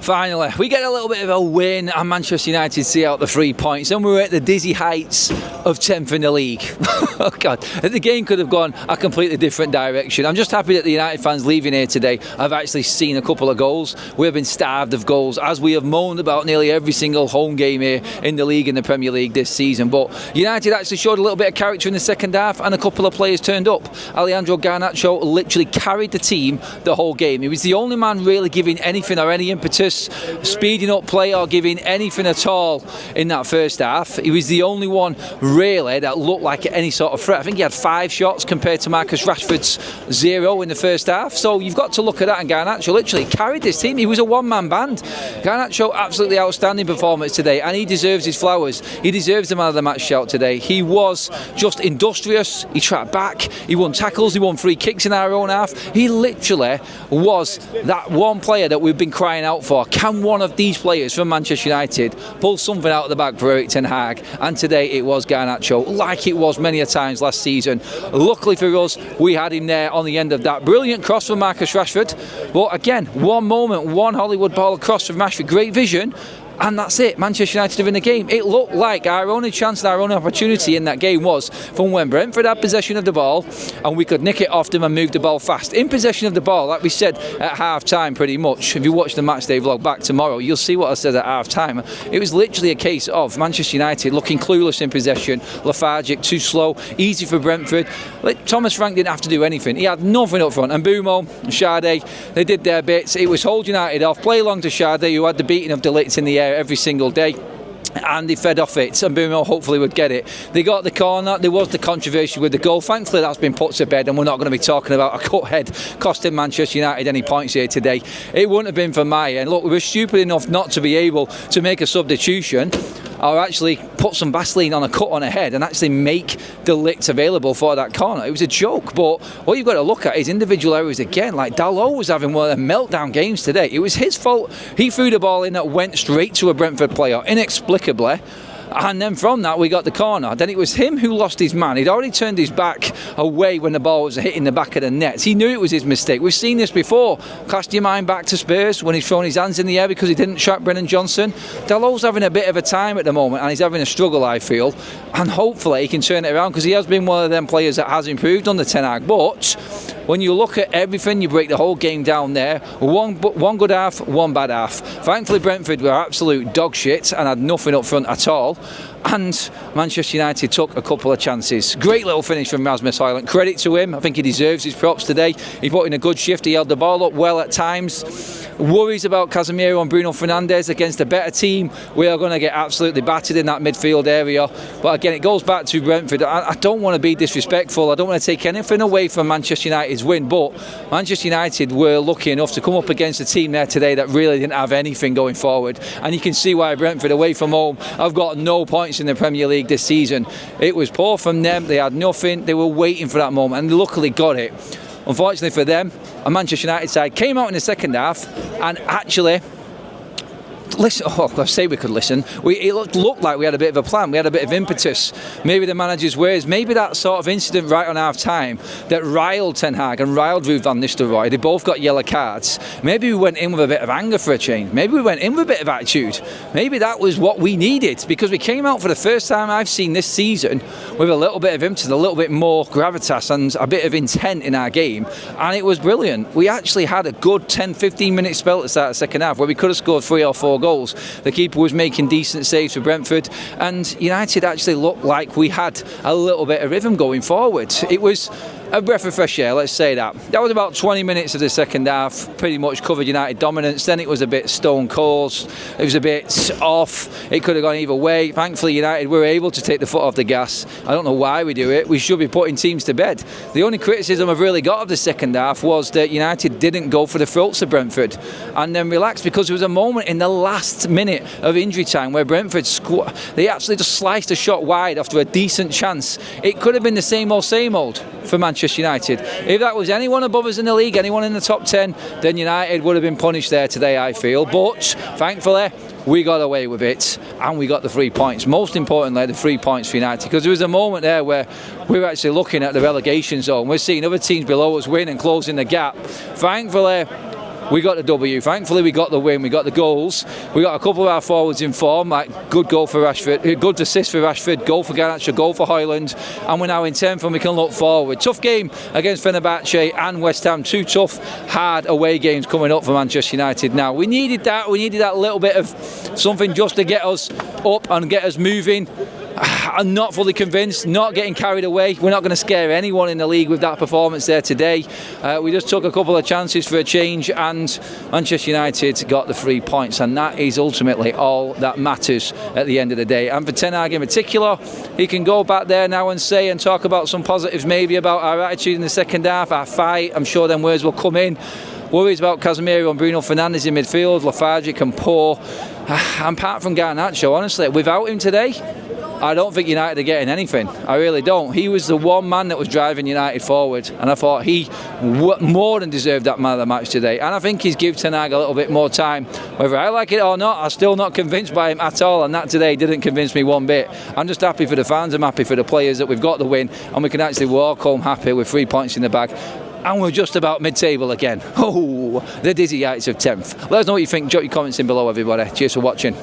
Finally, we get a little bit of a win and Manchester United see out the 3 points, and we were at the dizzy heights of 10th in the league. Oh God, the game could have gone a completely different direction. I'm just happy that the United fans leaving here today have actually seen a couple of goals. We have been starved of goals, as we have moaned about nearly every single home game here in the league, in the Premier League this season. But United actually showed a little bit of character in the second half, and a couple of players turned up. GARNACHO literally carried the team the whole game. He was the only man really giving anything or any impetus, speeding up play or giving anything at all in that first half. He was the only one really that looked like any sort of threat. I think he had 5 shots compared to Marcus Rashford's 0 in the first half. So you've got to look at that, and GARNACHO literally carried this team. He was a one-man band. GARNACHO, absolutely outstanding performance today, and he deserves his flowers. He deserves the man of the match shout today. He was just industrious. He tracked back. He won tackles. He won free kicks in our own half. He literally was that one player that we've been crying out for. Can one of these players from Manchester United pull something out of the bag for Erik ten Hag? And today it was GARNACHO, like it was many a times last season. Luckily for us, we had him there on the end of that brilliant cross from Marcus Rashford. But again, one moment, one Hollywood ball across from Rashford, great vision. And that's it, Manchester United have in the game. It looked like our only chance and our only opportunity in that game was from when Brentford had possession of the ball and we could nick it off them and move the ball fast. In possession of the ball, like we said at half-time pretty much. If you watch the matchday vlog back tomorrow, you'll see what I said at half-time. It was literally a case of Manchester United looking clueless in possession, lethargic, too slow, easy for Brentford. Thomas Frank didn't have to do anything. He had nothing up front. And Mbeumo and Sade, they did their bits. It was hold United off, play along to Sade, who had the beating of De Ligt in the air every single day, and they fed off it, and Mbeumo hopefully would get it. They got the corner. There was the controversy with the goal. Thankfully that's been put to bed, and we're not going to be talking about a cut head costing Manchester United any points here today. It wouldn't have been for Maya, and look, we were stupid enough not to be able to make a substitution or actually put some Vaseline on a cut on a head and actually make De Ligt available for that corner. It was a joke, but what you've got to look at is individual errors again. Like Dalot was having one of the meltdown games today. It was his fault. He threw the ball in that went straight to a Brentford player, inexplicably. And then from that we got the corner. Then it was him who lost his man. He'd already turned his back away when the ball was hitting the back of the net. He knew it was his mistake. We've seen this before. Cast your mind back to Spurs when he's thrown his hands in the air because he didn't track Brennan Johnson. Dalot's having a bit of a time at the moment, and he's having a struggle, I feel. And hopefully he can turn it around, because he has been one of them players that has improved under Ten Hag. But when you look at everything, you break the whole game down there. One good half, one bad half. Thankfully Brentford were absolute dog shit and had nothing up front at all. And Manchester United took a couple of chances. Great little finish from Rasmus Højlund. Credit to him. I think he deserves his props today. He put in a good shift. He held the ball up well at times. Worries about Casemiro and Bruno Fernandes against a better team. We are going to get absolutely battered in that midfield area. But again, it goes back to Brentford. I don't want to be disrespectful. I don't want to take anything away from Manchester United's win. But Manchester United were lucky enough to come up against a team there today that really didn't have anything going forward. And you can see why Brentford, away from home, have got no points in the Premier League this season. It was poor from them. They had nothing. They were waiting for that moment, and they luckily got it. Unfortunately for them, a Manchester United side came out in the second half and actually listen. Oh, I say we could listen. It looked like we had a bit of a plan. We had a bit of impetus. Maybe the manager's ways. Maybe that sort of incident right on half time that riled Ten Hag and riled Ruud van Nistelrooy. They both got yellow cards. Maybe we went in with a bit of anger for a change. Maybe we went in with a bit of attitude. Maybe that was what we needed, because we came out for the first time I've seen this season with a little bit of impetus, a little bit more gravitas and a bit of intent in our game, and it was brilliant. We actually had a good 10-15 minute spell at the start of the second half where we could have scored 3 or 4 goals. The keeper was making decent saves for Brentford, and United actually looked like we had a little bit of rhythm going forward. It was a breath of fresh air, let's say that. That was about 20 minutes of the second half, pretty much covered United dominance. Then it was a bit stone cold, it was a bit off, it could have gone either way. Thankfully United were able to take the foot off the gas. I don't know why we do it. We should be putting teams to bed. The only criticism I've really got of the second half was that United didn't go for the throats of Brentford and then relaxed, because there was a moment in the last minute of injury time where Brentford they actually just sliced a shot wide after a decent chance. It could have been the same old for Manchester United. If that was anyone above us in the league, anyone in the top 10, then United would have been punished there today, I feel. But thankfully we got away with it and we got the 3 points. Most importantly, the 3 points for United, because there was a moment there where we were actually looking at the relegation zone. We're seeing other teams below us win and closing the gap. Thankfully we got the W. Thankfully, we got the win. We got the goals. We got a couple of our forwards in form. Like good goal for Rashford, good assist for Rashford, goal for Garnacho, goal for Højlund, and we're now in 10th and we can look forward. Tough game against Fenerbahce and West Ham. 2 tough, hard away games coming up for Manchester United. Now we needed that. We needed that little bit of something just to get us up and get us moving. I'm not fully convinced, not getting carried away. We're not going to scare anyone in the league with that performance there today. We just took a couple of chances for a change and Manchester United got the 3 points, and that is ultimately all that matters at the end of the day. And for Ten Hag in particular, he can go back there now and say and talk about some positives maybe about our attitude in the second half, our fight. I'm sure them words will come in. Worries about Casemiro and Bruno Fernandes in midfield, lethargic and poor. And apart from Garnacho, honestly, without him today, I don't think United are getting anything. I really don't. He was the one man that was driving United forward, and I thought he more than deserved that man of the match today. And I think he's given Ten Hag a little bit more time. Whether I like it or not, I'm still not convinced by him at all, and that today didn't convince me one bit. I'm just happy for the fans, I'm happy for the players that we've got the win, and we can actually walk home happy with 3 points in the bag. And we're just about mid-table again. Oh, the dizzy heights of 10th. Let us know what you think. Drop your comments in below, everybody. Cheers for watching.